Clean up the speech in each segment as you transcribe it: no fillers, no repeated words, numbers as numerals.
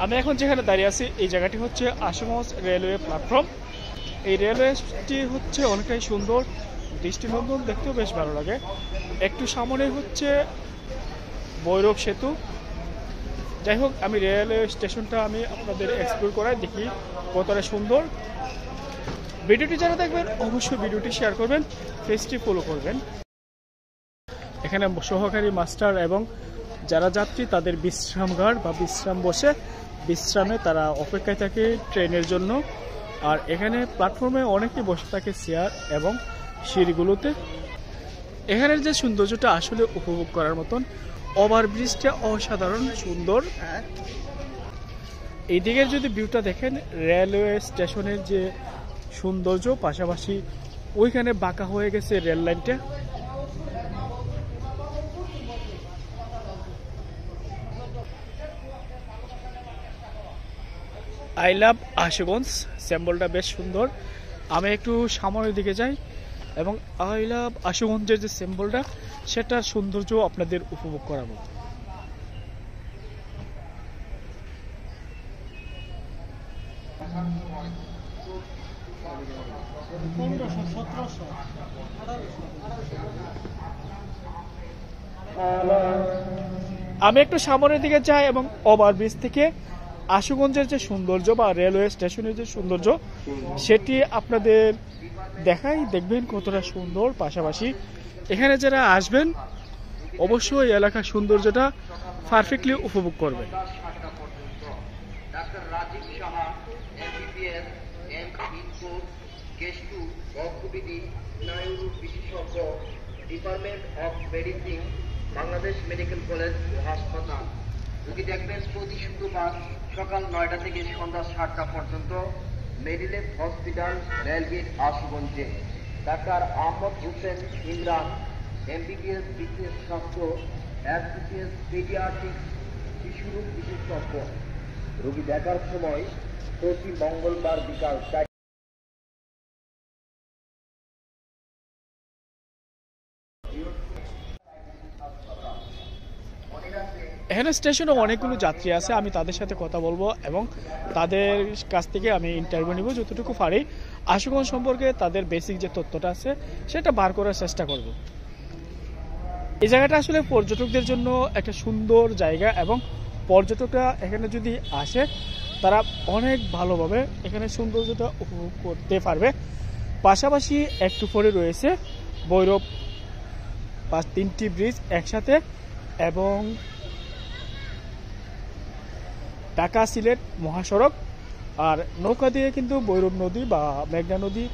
আমি এখন যেখানে দাঁড়িয়ে আছি এই জায়গাটি হচ্ছে আশুগঞ্জ রেলওয়ে প্ল্যাটফর্ম। এই রেলওয়েটি হচ্ছে অনেকটাই সুন্দর, দৃষ্টিনন্দন, দেখতেও বেশ ভালো লাগে। একটু সামনে হচ্ছে ভৈরব সেতু। যাই হোক, আমি রেলওয়ে স্টেশনটা আমি আপনাদের এক্সপ্লোর করাই, দেখি কতটা সুন্দর। ভিডিওটি যারা দেখবেন অবশ্যই ভিডিওটি শেয়ার করবেন, পেজটি ফলো করবেন। এখানে সহকারী মাস্টার এবং যারা যাত্রী তাদের বিশ্রামগার বা বিশ্রাম বসে বিশ্রামে তারা অপেক্ষায় থাকে ট্রেনের জন্য। আর এখানে প্ল্যাটফর্মে অনেকে বসে থাকে চেয়ার এবং সিঁড়িগুলোতে। এখানের যে সৌন্দর্যটা আসলে উপভোগ করার মতন। ওভারব্রিজটা অসাধারণ সুন্দর। এই দিকের যদি ভিউটা দেখেন, রেলওয়ে স্টেশনের যে সৌন্দর্য, পাশাপাশি ওইখানে বাঁকা হয়ে গেছে রেল লাইনটা। আই লাভ আশুগঞ্জ সিম্বলটা বেশ সুন্দর। আমি একটু সামনের দিকে যাই এবং আই লাভ আশুগঞ্জের যে সিম্বলটা সেটার সৌন্দর্য আপনাদের উপভোগ করাবো। আমি একটু সামনের দিকে যাই এবং ওভারব্রিজ থেকে আশুগঞ্জের যে সৌন্দর্য বা রেলওয়ে স্টেশনের যে সৌন্দর্য সেটি আপনাদের দেখাই, দেখবেন কতটা সুন্দর। পাশাপাশি এখানে যারা আসবেন অবশ্যই এলাকার সৌন্দর্যটা পারফেক্টলি উপভোগ করবেন। Department of medicine, Bangladesh medical college ও হাসপাতাল। রোগী দেখবেন প্রতি শুক্রবার সকাল 9টা থেকে সন্ধ্যা 7টা পর্যন্ত মেডিলেস হসপিটাল, রেলগেট, আশুগঞ্জে। ডাক্তার আহমদ হোসেন ইমরান, এমবিবিএস বিশেষ স্বাস্থ্য, এসবিসিএস পেডিয়াট্রিক, শিশুরোগ বিশেষজ্ঞ। রোগী দেখার সময় প্রতি মঙ্গলবার বিকাল 4। এখানে স্টেশনে অনেকগুলো যাত্রী আছে, আমি তাদের সাথে কথা বলবো এবং তাদের কাছ থেকে আমি ইন্টারভিউ নিব যতটুকু পারি। আশুগঞ্জ সম্পর্কে তাদের বেসিক যে তথ্যটা আছে সেটা বার করার চেষ্টা করব। এই জায়গাটা আসলে পর্যটকদের জন্য একটা সুন্দর জায়গা এবং পর্যটকরা এখানে যদি আসে তারা অনেক ভালোভাবে এখানে সৌন্দর্যটা উপভোগ করতে পারবে। পাশাপাশি একটু পরে রয়েছে ভৈরব, 3টি ব্রিজ একসাথে, এবং ঢাকা সিলেট মহাসড়ক। আর নৌকা দিয়ে কিন্তু ভৈরব নদী বা মেঘনা নদী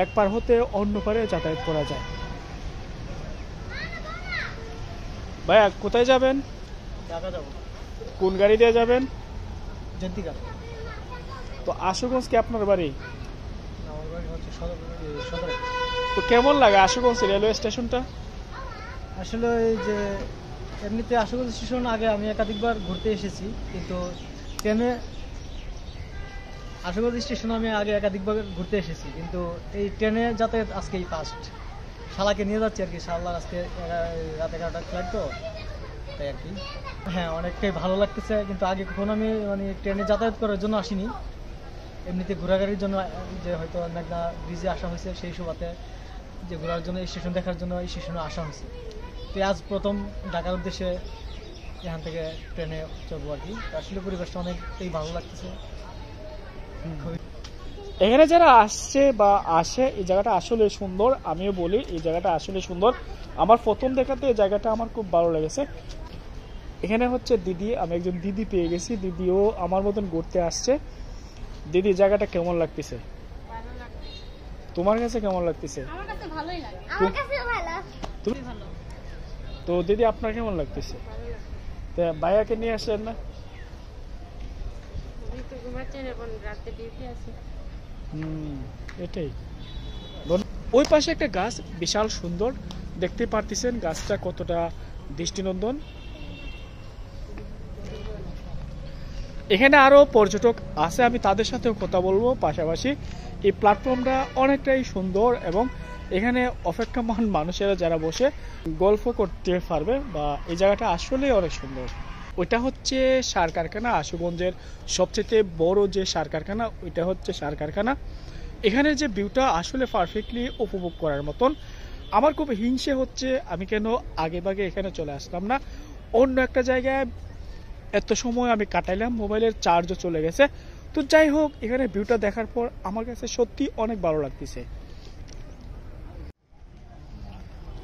এক পার হতে অন্য পারে যাতায়াত করা যায়। ভাইয়া কোথায় যাবেন? ঢাকা যাব। কোন গাড়ি দিয়ে যাবেন? জেন্তিকা। তো আশুগঞ্জ কি আপনার বাড়ি? আমার বাড়ি হচ্ছে সদরে। তো কেমন লাগে আশুগঞ্জ রেলওয়ে স্টেশনটা? আসলে এই যে এমনিতে আশুগঞ্জ স্টেশন আগে আমি একাধিকবার ঘুরতে এসেছি, কিন্তু ট্রেনে আশুগঞ্জ স্টেশন আমি আগে একাধিকবার ঘুরতে এসেছি, কিন্তু এই ট্রেনে যাতায়াত আজকেই ফার্স্ট। শালাকে নিয়ে যাচ্ছি আর কি, শালার আজকে রাত 11টার ফ্লাইট, তো তাই আর কি। হ্যাঁ, অনেকটাই ভালো লাগতেছে, কিন্তু আগে কখনো আমি মানে ট্রেনে যাতায়াত করার জন্য আসিনি, এমনিতে ঘোরাঘুরির জন্য, যে হয়তো মেঘনা ব্রিজে আসা হয়েছে সেই সুবাদে, যে ঘোরার জন্য এই স্টেশন দেখার জন্য এই স্টেশনে আসা হয়েছে। তো আজ প্রথম ঢাকার উদ্দেশ্যে এখান থেকে ট্রেনে চলবো আর কি। আসলে পরিবেশটা অনেকটাই ভালো লাগতেছে। এখানে যারা আসছে বা আসে এই জায়গাটা আসলে সুন্দর। আমিও বলি এই জায়গাটা আসলে সুন্দর। আমার প্রথম দেখাতে এই জায়গাটা আমার খুব ভালো লেগেছে। এখানে হচ্ছে দিদি, আমি একজন দিদি পেয়ে গেছি, দিদিও আমার মতন ঘুরতে আসছে। দিদি জায়গাটা কেমন লাগতেছে? তোমার কাছে কেমন লাগতেছে? আমার কাছে ভালোই লাগে। আমার কাছেও ভালো। তুমি ভালো। তো দিদি আপনার কেমন লাগতেছে? তো ভাইয়াকে নিয়ে আসেন না? তো ঘুমাচ্ছেন, এখন রাতে ডিউটি আছে। এটাই। ওই পাশে একটা গাছ বিশাল সুন্দর, দেখতে পারতেছেন গাছটা কতটা দৃষ্টিনন্দন। এখানে আরো পর্যটক আছে, আমি তাদের সাথেও কথা বলবো। পাশাপাশি এই প্ল্যাটফর্মটা অনেকটাই সুন্দর এবং এখানে অপেক্ষমান মানুষেরা যারা বসে গল্প করতে পারবে, বা এই জায়গাটা আসলেই অনেক সুন্দর। ওইটা হচ্ছে সার কারখানা, আশুগঞ্জের সবচেয়ে বড় যে সার কারখানা ওইটা হচ্ছে সার কারখানা। এখানে যে ভিউটা আসলে পারফেক্টলি উপভোগ করার মতন। আমার খুব হিংসে হচ্ছে আমি কেন আগে ভাগে এখানে চলে আসলাম না, অন্য একটা জায়গায় এত সময় আমি কাটাইলাম, মোবাইলের চার্জও চলে গেছে। তো যাই হোক, এখানে ভিউটা দেখার পর আমার কাছে সত্যি অনেক ভালো লাগতেছে।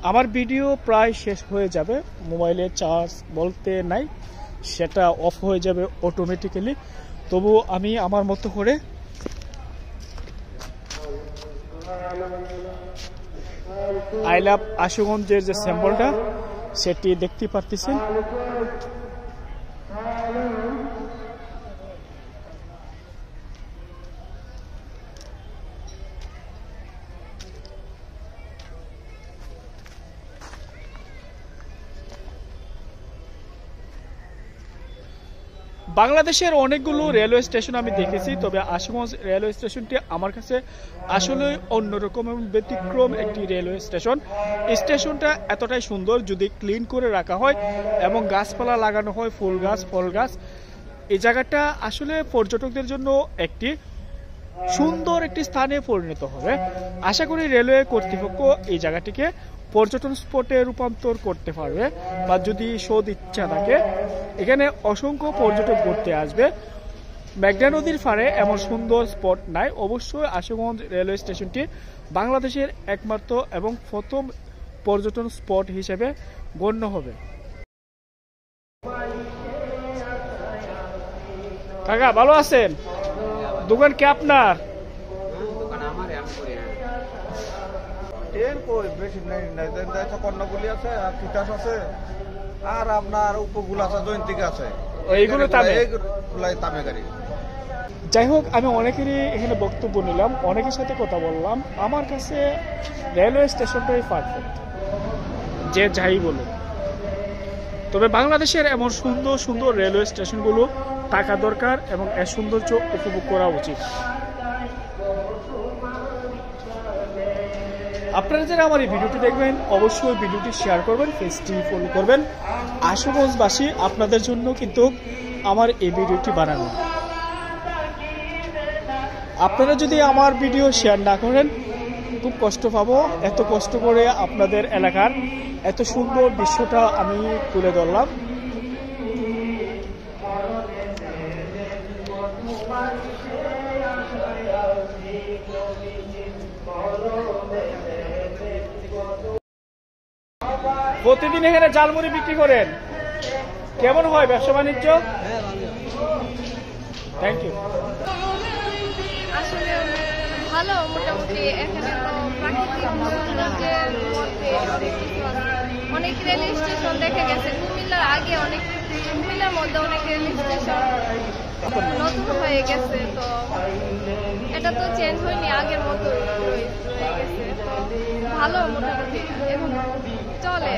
আমার ভিডিও প্রায় শেষ হয়ে যাবে, মোবাইলের চার্জ বলতে নাই, সেটা অফ হয়ে যাবে অটোমেটিক্যালি। তবু আমি আমার মতো করে আই লাভ আশুগঞ্জের যে সিম্বলটা সেটি দেখতে পারতেছেন। বাংলাদেশের অনেকগুলো রেলওয়ে স্টেশন আমি দেখেছি, তবে আশুগঞ্জ রেলওয়ে স্টেশনটি আমার কাছে আসলে অন্যরকম এবং ব্যতিক্রম একটি রেলওয়ে স্টেশন। এই স্টেশনটা এতটাই সুন্দর, যদি ক্লিন করে রাখা হয় এবং গাছপালা লাগানো হয়, ফুল গাছ, ফল গাছ। এই জায়গাটা আসলে পর্যটকদের জন্য একটি সুন্দর একটি স্থানে পরিণত হবে। আশা করি রেলওয়ে কর্তৃপক্ষ এই জায়গাটিকে পর্যটন স্পটে রূপান্তর করতে পারবে, বা যদি সদ ইচ্ছা থাকে। এখানে অসংখ্য পর্যটক ঘুরতে আসবে। মেঘনা নদীর পাড়ে এমন সুন্দর স্পট নাই। অবশ্যই আশুগঞ্জ রেলওয়ে স্টেশনটি বাংলাদেশের একমাত্র এবং প্রথম পর্যটন স্পট হিসেবে গণ্য হবে। কাকা ভালো আছেন? দোকান কি আপনার? ট্রেন কই বেশি নাই, কর্ণগুলি আছে আর তিতাস আছে আর আপনার উপকূল আছে, জয়ন্তিক আছে, এইগুলো তামে তামে গাড়ি। যাই হোক, আমি অনেকেরই এখানে বক্তব্য নিলাম, অনেকের সাথে কথা বললাম। আমার কাছে রেলওয়ে স্টেশনটাই পারফেক্ট, যে যাই বলুন। তবে বাংলাদেশের এমন সুন্দর সুন্দর রেলওয়ে স্টেশনগুলো থাকা দরকার এবং এর সৌন্দর্য উপভোগ করা উচিত। আপনারা যারা আমার এই ভিডিওটি দেখবেন অবশ্যই ভিডিওটি শেয়ার করবেন, পেজটি ফলো করবেন। আশুগঞ্জবাসী আপনাদের জন্য কিন্তু আমার এই ভিডিওটি বানানো। আপনারা যদি আমার ভিডিও শেয়ার না করেন খুব কষ্ট পাবো। এত কষ্ট করে আপনাদের এলাকার এত সুন্দর দৃশ্যটা আমি তুলে ধরলাম। প্রতিদিন এখানে জালমুড়ি বিক্রি করেন, কেমন হয় ব্যবসা বাণিজ্য? Thank you. আসলে ভালো, মোটামুটি এখানে তো প্রাকৃতিক সৌন্দর্যের মধ্যে অনেক কিছু আছে। অনেক রেল স্টেশন দেখা গেছে কুমিল্লার আগে, কুমিল্লার মধ্যে অনেক রেল স্টেশন নতুন হয়ে গেছে, তো এটা তো চেঞ্জ হয়নি, আগের মতো রয়ে গেছে। তো ভালো, মোটামুটি এখন চলে।